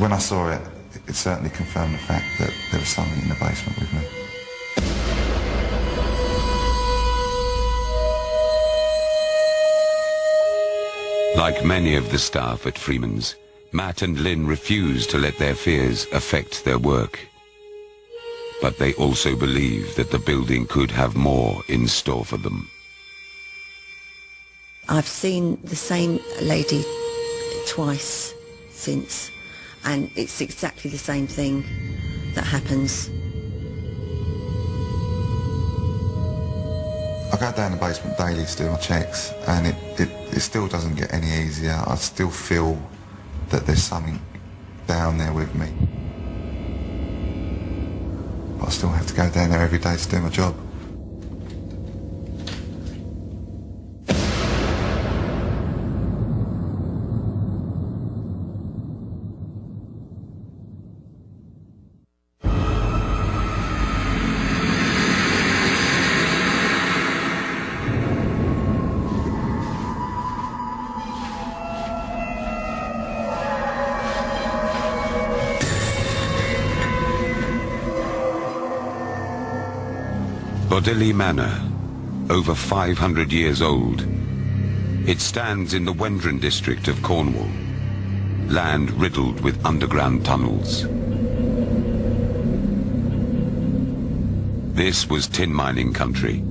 when I saw it, it certainly confirmed the fact that there was something in the basement with me. Like many of the staff at Freeman's, Matt and Lynn refuse to let their fears affect their work. But they also believe that the building could have more in store for them. I've seen the same lady twice since, and it's exactly the same thing that happens. I go down the basement daily to do my checks, and it still doesn't get any easier. I still feel that there's something down there with me. But I still have to go down there every day to do my job. Bodilly Manor, over 500 years old. It stands in the Wendron district of Cornwall, land riddled with underground tunnels. This was tin mining country.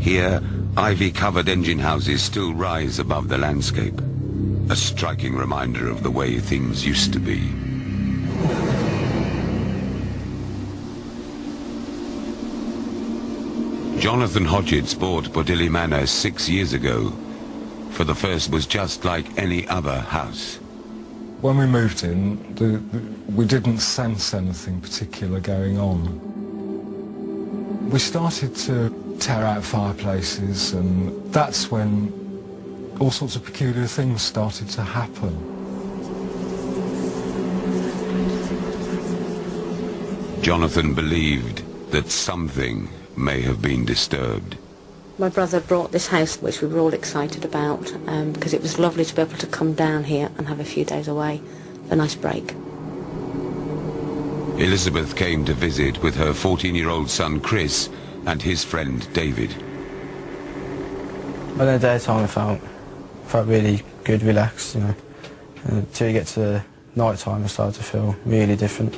Here, ivy-covered engine houses still rise above the landscape, a striking reminder of the way things used to be. Jonathan Hodgetts bought Bodilly Manor 6 years ago, for the first was just like any other house. When we moved in, we didn't sense anything particular going on. We started to tear out fireplaces, and that's when all sorts of peculiar things started to happen. Jonathan believed that something may have been disturbed. My brother brought this house, which we were all excited about, because it was lovely to be able to come down here and have a few days away, a nice break. Elizabeth came to visit with her 14-year-old son Chris and his friend David. Well, in the daytime I felt really good, relaxed, you know. Until you get to the night time I started to feel really different.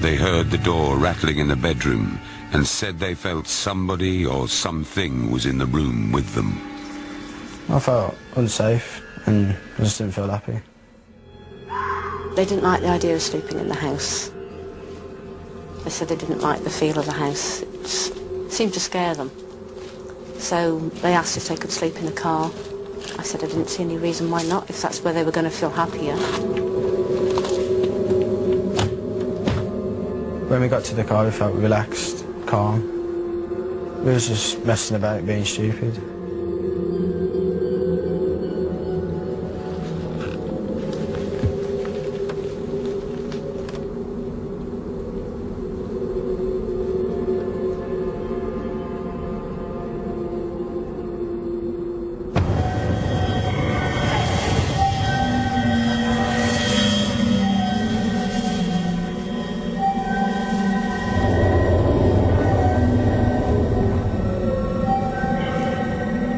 They heard the door rattling in the bedroom and said they felt somebody or something was in the room with them. I felt unsafe and I just didn't feel happy. They didn't like the idea of sleeping in the house. They said they didn't like the feel of the house. It just seemed to scare them. So they asked if they could sleep in the car. I said I didn't see any reason why not, if that's where they were going to feel happier. When we got to the car, we felt relaxed, calm. We was just messing about, being stupid.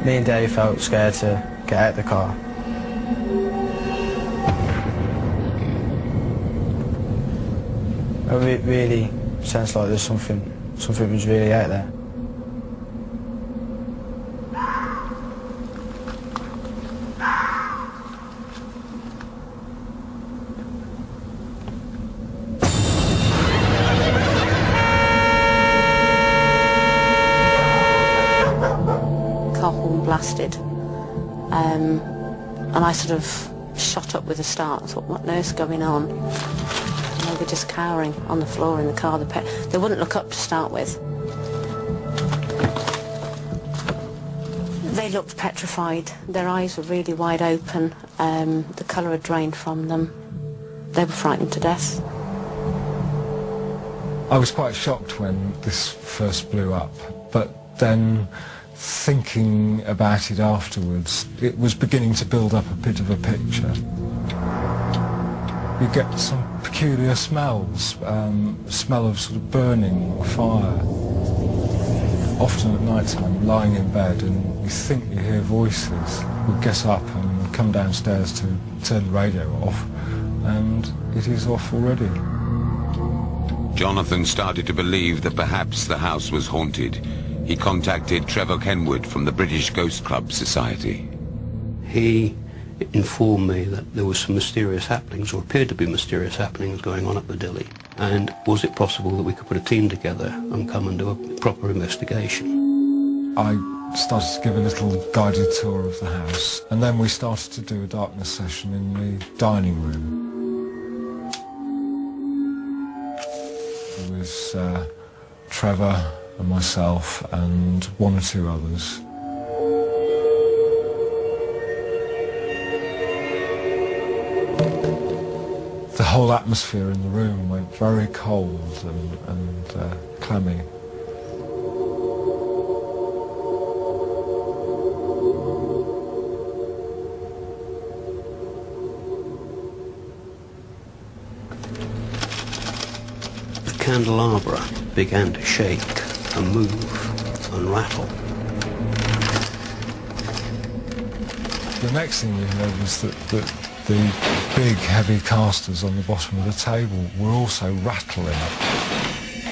Me and Dave felt scared to get out of the car. It really sounds like there's something was really out there. Blasted, and I sort of shot up with a start. I thought, what on earth's going on? And they were just cowering on the floor in the car. They wouldn't look up to start with. They looked petrified. Their eyes were really wide open. The colour had drained from them. They were frightened to death. I was quite shocked when this first blew up, but then thinking about it afterwards, it was beginning to build up a bit of a picture. You get some peculiar smells, smell of sort of burning fire. Often at night time, lying in bed, and you think you hear voices. We get up and come downstairs to turn the radio off, and it is off already. Jonathan started to believe that perhaps the house was haunted. He contacted Trevor Kenwood from the British Ghost Club Society. He informed me that there was some mysterious happenings, or appeared to be mysterious happenings, going on at Badilli. And was it possible that we could put a team together and come and do a proper investigation? I started to give a little guided tour of the house, and then we started to do a darkness session in the dining room. There was Trevor and myself and one or two others. The whole atmosphere in the room went very cold and clammy. The candelabra began to shake and move and rattle. The next thing we heard was that the big heavy casters on the bottom of the table were also rattling.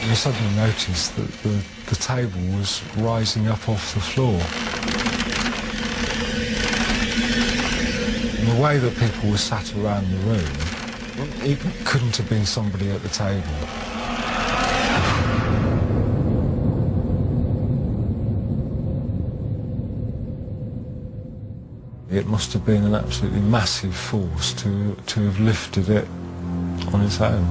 We suddenly noticed that the table was rising up off the floor. And the way that people were sat around the room, it couldn't have been somebody at the table. It must have been an absolutely massive force to have lifted it on its own.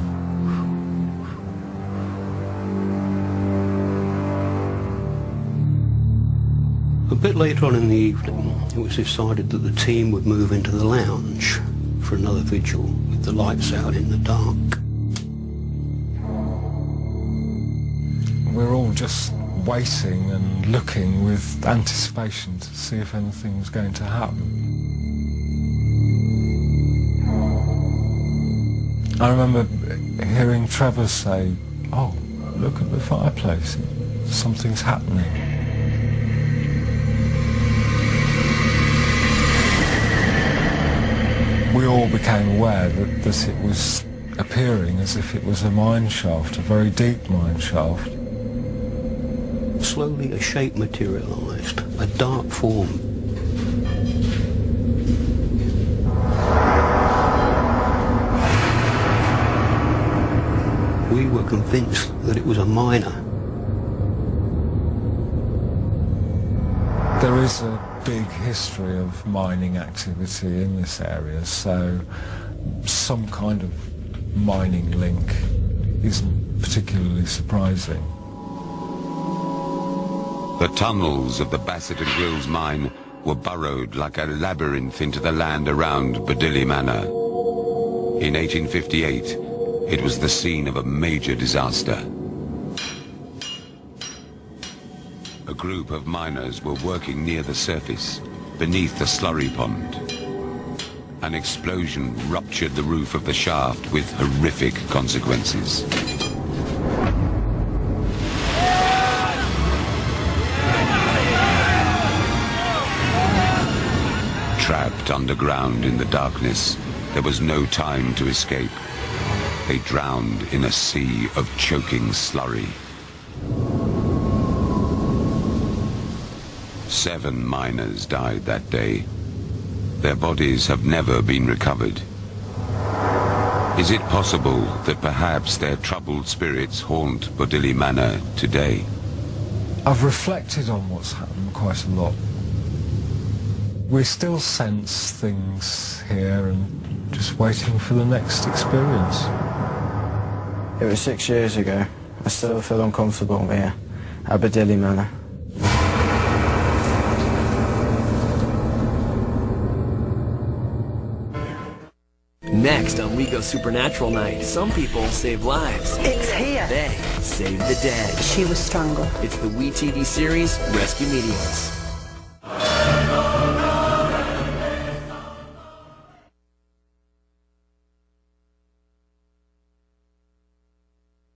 A bit later on in the evening, it was decided that the team would move into the lounge for another vigil with the lights out in the dark. We're all just waiting and looking with anticipation to see if anything was going to happen. I remember hearing Trevor say, "Oh, look at the fireplace, something's happening." We all became aware that it was appearing as if it was a mine shaft, a very deep mine shaft. Slowly a shape materialised, a dark form. We were convinced that it was a miner. There is a big history of mining activity in this area, so some kind of mining link isn't particularly surprising. The tunnels of the Bassett and Grills mine were burrowed like a labyrinth into the land around Badilli Manor. In 1858, it was the scene of a major disaster. A group of miners were working near the surface, beneath the slurry pond. An explosion ruptured the roof of the shaft with horrific consequences. Trapped underground in the darkness, there was no time to escape. They drowned in a sea of choking slurry. 7 miners died that day. Their bodies have never been recovered. Is it possible that perhaps their troubled spirits haunt Badilli Manor today? I've reflected on what's happened quite a lot. We still sense things here and just waiting for the next experience. It was 6 years ago. I still feel uncomfortable here at Badilli Manor. Next on We Go Supernatural Night, some people save lives. It's here. They save the dead. She was strangled. It's the WE TV series, Rescue Mediums.